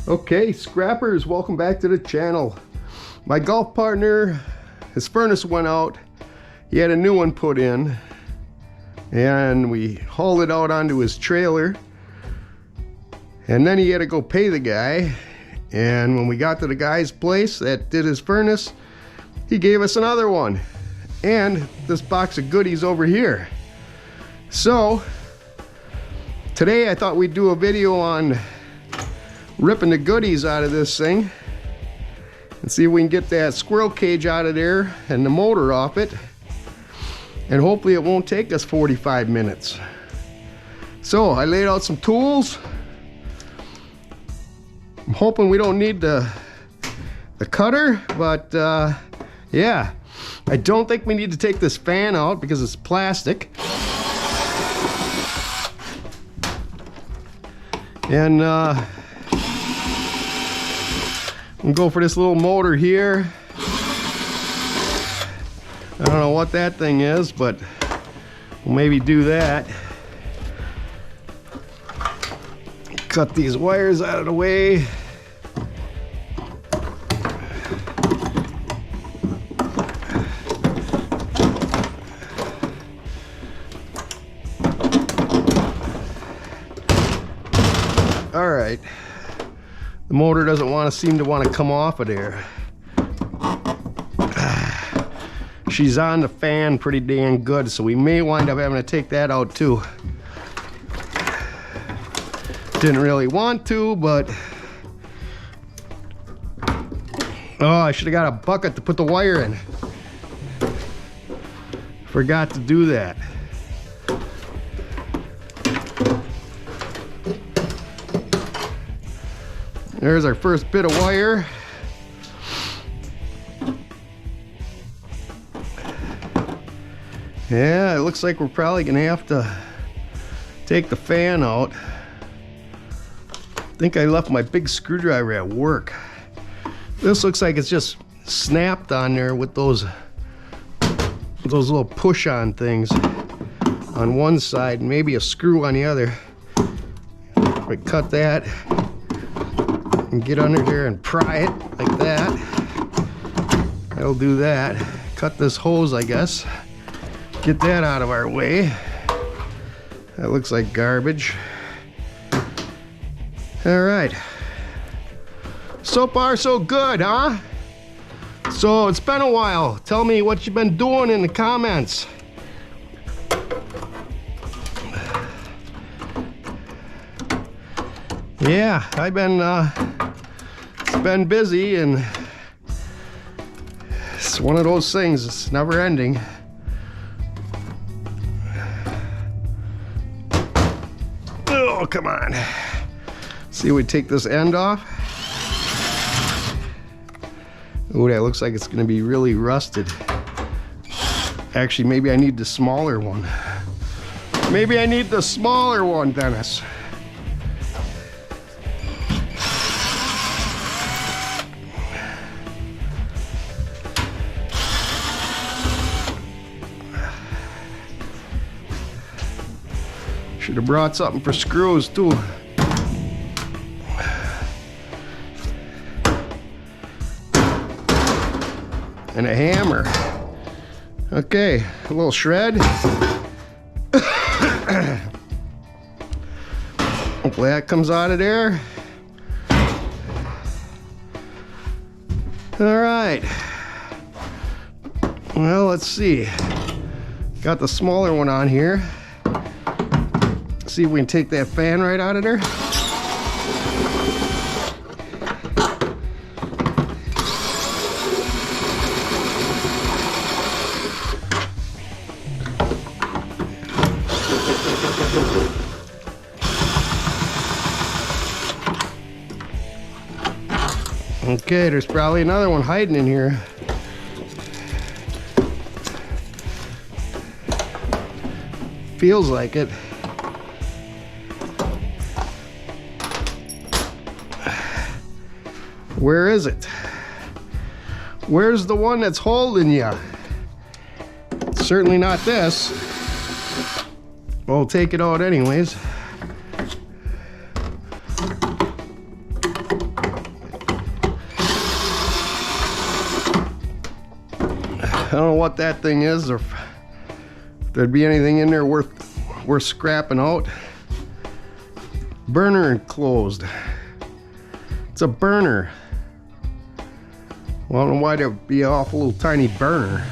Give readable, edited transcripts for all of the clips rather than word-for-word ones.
Okay, scrappers, welcome back to the channel. My golf partner, his furnace went out. He had a new one put in, and we hauled it out onto his trailer, and then he had to go pay the guy. And when we got to the guy's place that did his furnace, he gave us another one and this box of goodies over here. So today I thought we'd do a video on ripping the goodies out of this thing and see if we can get that squirrel cage out of there and the motor off it, and hopefully it won't take us 45 minutes. So I laid out some tools. I'm hoping we don't need the cutter, but yeah, I don't think we need to take this fan out because it's plastic. And we'll go for this little motor here. I don't know what that thing is, but we'll maybe do that. Cut these wires out of the way. All right, the motor doesn't seem to want to come off of there. She's on the fan pretty dang good, so we may wind up having to take that out too. Didn't really want to, but oh, I should have got a bucket to put the wire in. Forgot to do that. There's our first bit of wire. Yeah, it looks like we're probably gonna have to take the fan out. I think I left my big screwdriver at work. This looks like it's just snapped on there with those little push-on things on one side and maybe a screw on the other. We cut that and get under there and pry it like that. That'll do that. Cut this hose, I guess. Get that out of our way. That looks like garbage. All right. So far, so good, huh? So it's been a while. Tell me what you've been doing in the comments. Yeah, I've been busy, and it's one of those things. It's never ending. Oh, come on. See, we take this end off. Oh, that looks like it's going to be really rusted. Actually, maybe I need the smaller one. Maybe I need the smaller one, Dennis. Should have brought something for screws too. And a hammer. Okay, a little shred. Hopefully that comes out of there. All right. Well, let's see. Got the smaller one on here. See if we can take that fan right out of there. Okay, there's probably another one hiding in here. Feels like it. Where is it? Where's the one that's holding you? Certainly not this. We'll take it out anyways. I don't know what that thing is, or if there'd be anything in there worth scrapping out. Burner enclosed. It's a burner. Well, I don't know why there'd be an awful little tiny burner.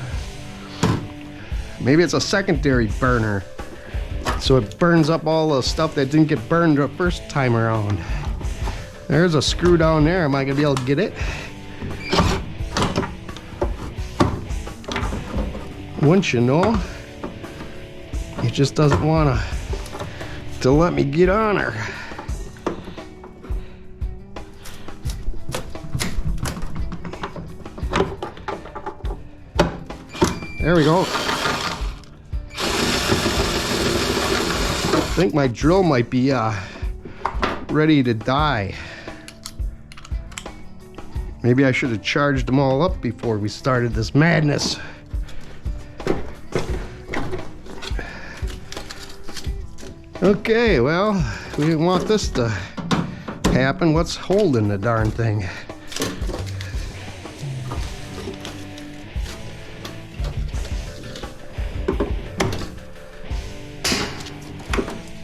Maybe it's a secondary burner, so it burns up all the stuff that didn't get burned the first time around. There's a screw down there. Am I gonna be able to get it? Wouldn't you know? It just doesn't want to let me get on her. There we go. I think my drill might be ready to die. Maybe I should have charged them all up before we started this madness. Okay, well, we didn't want this to happen. What's holding the darn thing?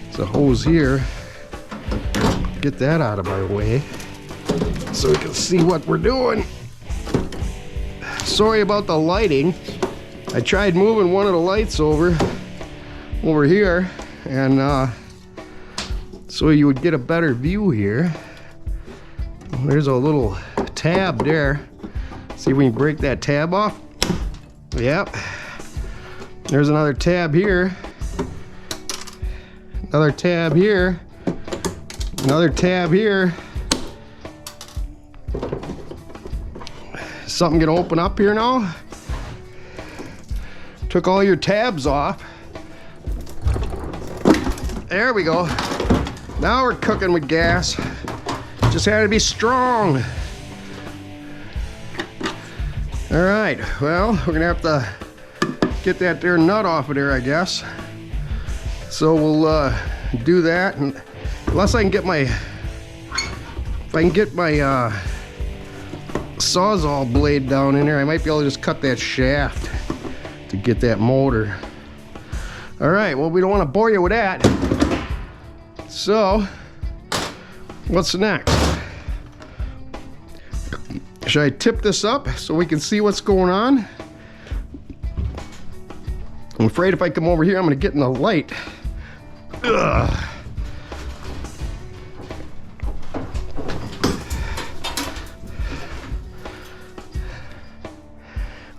It's a hose here. Get that out of our way so we can see what we're doing. Sorry about the lighting. I tried moving one of the lights over here, and so you would get a better view here. There's a little tab there. See if we can break that tab off. Yep. There's another tab here. Another tab here. Another tab here. Something gonna open up here now? Took all your tabs off. There we go. Now we're cooking with gas. Just had to be strong. All right, well, we're gonna have to get that there nut off of there, I guess. So we'll do that, and unless I can get my, Sawzall blade down in there, I might be able to just cut that shaft to get that motor. All right, well, we don't want to bore you with that. So, what's next? Should I tip this up so we can see what's going on? I'm afraid if I come over here, I'm gonna get in the light. Ugh.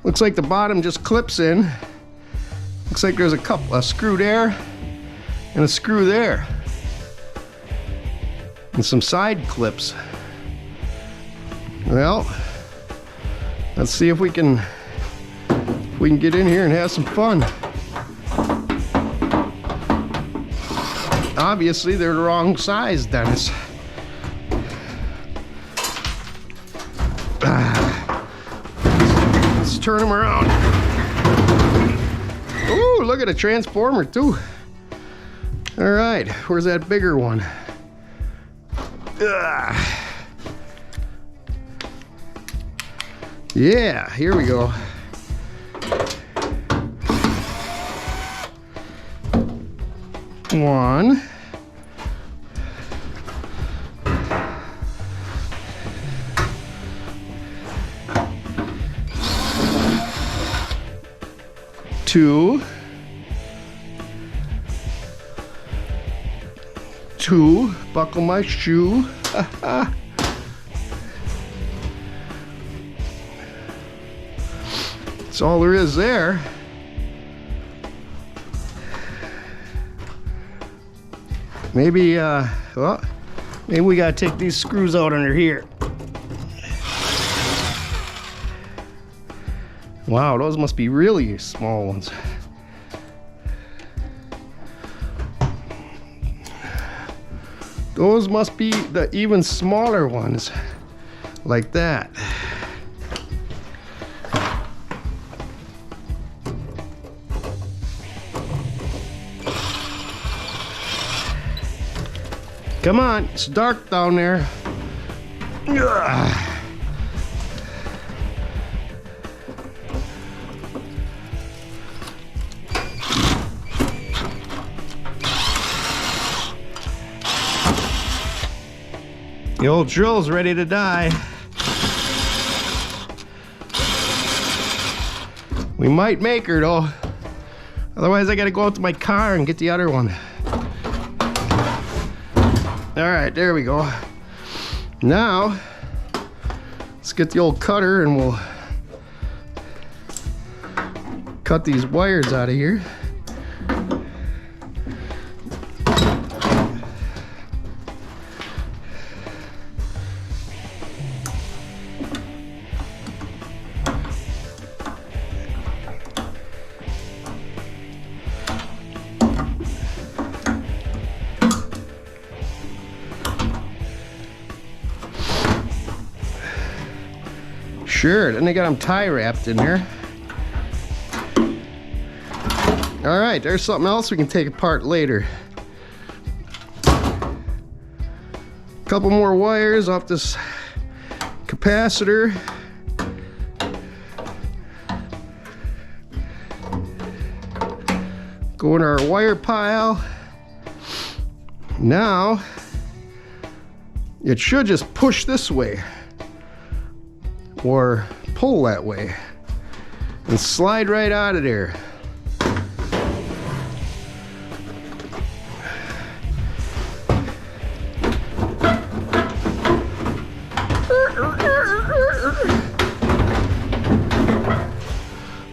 Looks like the bottom just clips in. Looks like there's a screw there and a screw there. And some side clips. Well, let's see if we can get in here and have some fun. Obviously, they're the wrong size, Dennis. Let's turn them around. Ooh, look at a transformer too. All right, where's that bigger one? Yeah, here we go. One. Two. Buckle my shoe. That's all there is there. Maybe, well, maybe we gotta take these screws out under here. Wow, those must be really small ones. Those must be the even smaller ones, like that. Come on, it's dark down there. Ugh. The old drill's ready to die. We might make her though. Otherwise I gotta go out to my car and get the other one. Alright, there we go. Now, let's get the old cutter and we'll cut these wires out of here. Sure, then they got them tie wrapped in there. All right, there's something else we can take apart later. Couple more wires off this capacitor. Go in our wire pile. Now, it should just push this way or pull that way and slide right out of there.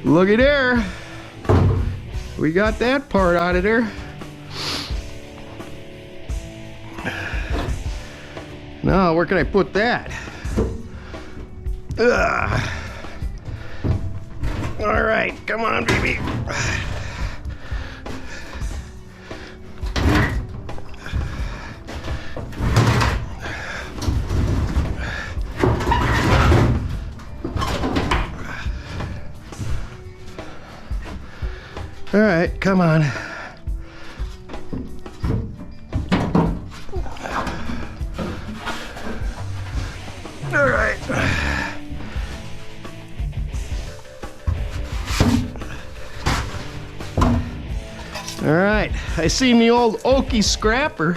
Looky there. We got that part out of there. Now, where can I put that? Ugh. All right, come on, baby. All right, come on. All right. All right, I seen the old Okie scrapper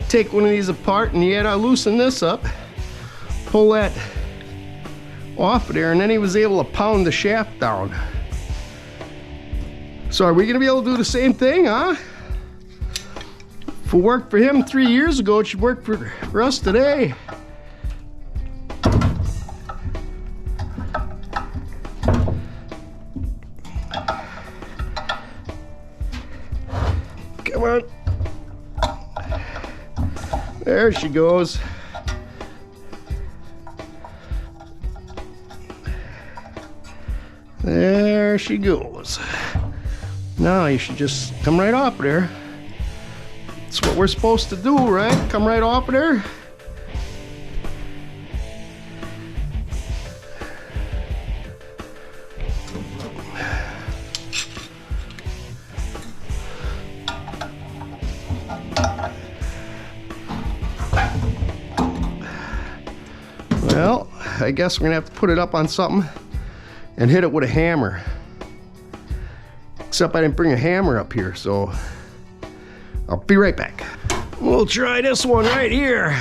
take one of these apart, and he had to loosen this up, pull that off of there, and then he was able to pound the shaft down. So are we gonna be able to do the same thing, huh? If it worked for him 3 years ago, it should work for us today. Come on. There she goes. There she goes. Now you should just come right off there. That's what we're supposed to do, right? Come right off of there. Well, I guess we're gonna have to put it up on something and hit it with a hammer. Except I didn't bring a hammer up here, so I'll be right back. We'll try this one right here.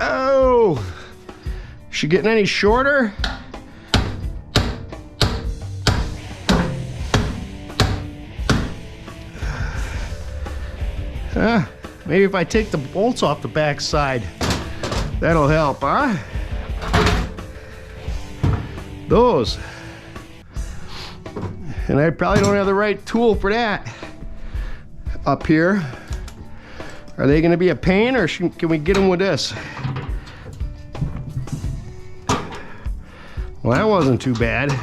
Oh, she getting any shorter? Maybe if I take the bolts off the back side, that'll help, huh? Those. And I probably don't have the right tool for that up here. Are they gonna be a pain, or can we get them with this? Well, that wasn't too bad.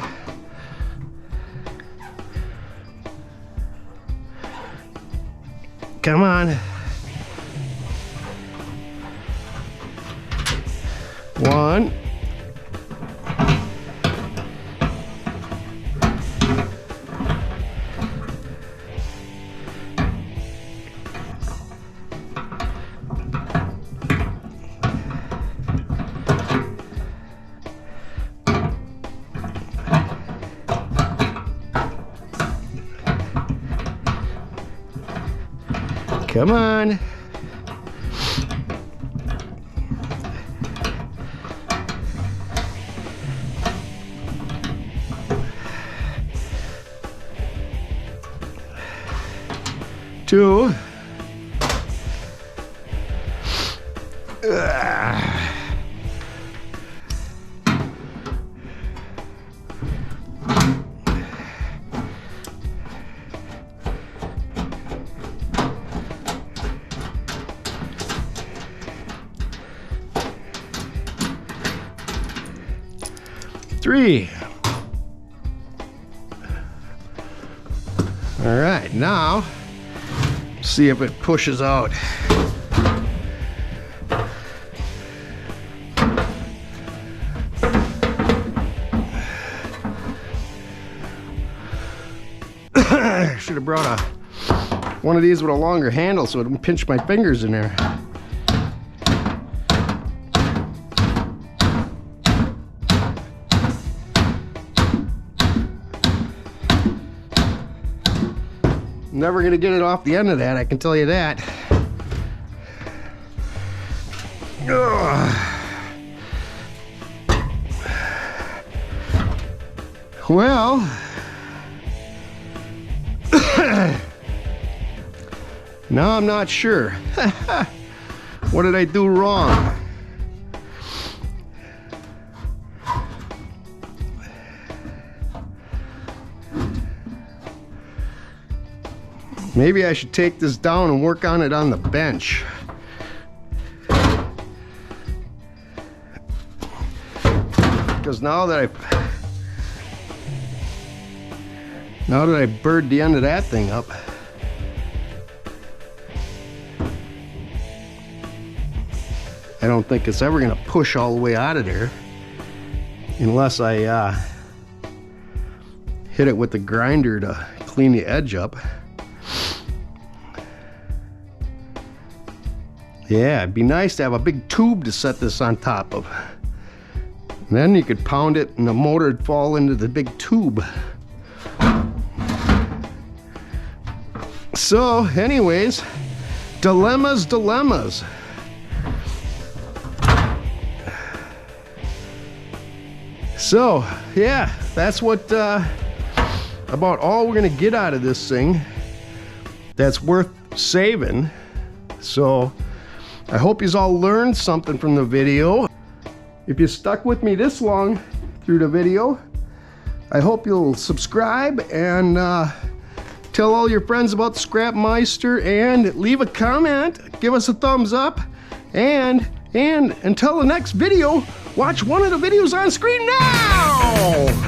Come on. One. Come on. Two. Three. All right, now see if it pushes out. Should have brought one of these with a longer handle so it wouldn't pinch my fingers in there. Never gonna get it off the end of that, I can tell you that. Ugh. Well, now I'm not sure. What did I do wrong? Maybe I should take this down and work on it on the bench. Because now that I burred the end of that thing up, I don't think it's ever gonna push all the way out of there unless I hit it with the grinder to clean the edge up. Yeah, it'd be nice to have a big tube to set this on top of. And then you could pound it and the motor would fall into the big tube. So, anyways, dilemmas. So, yeah, that's what about all we're gonna get out of this thing that's worth saving. So I hope you all learned something from the video. If you stuck with me this long through the video, I hope you'll subscribe and tell all your friends about Scrap-Meister and leave a comment, give us a thumbs up, and until the next video, watch one of the videos on screen now!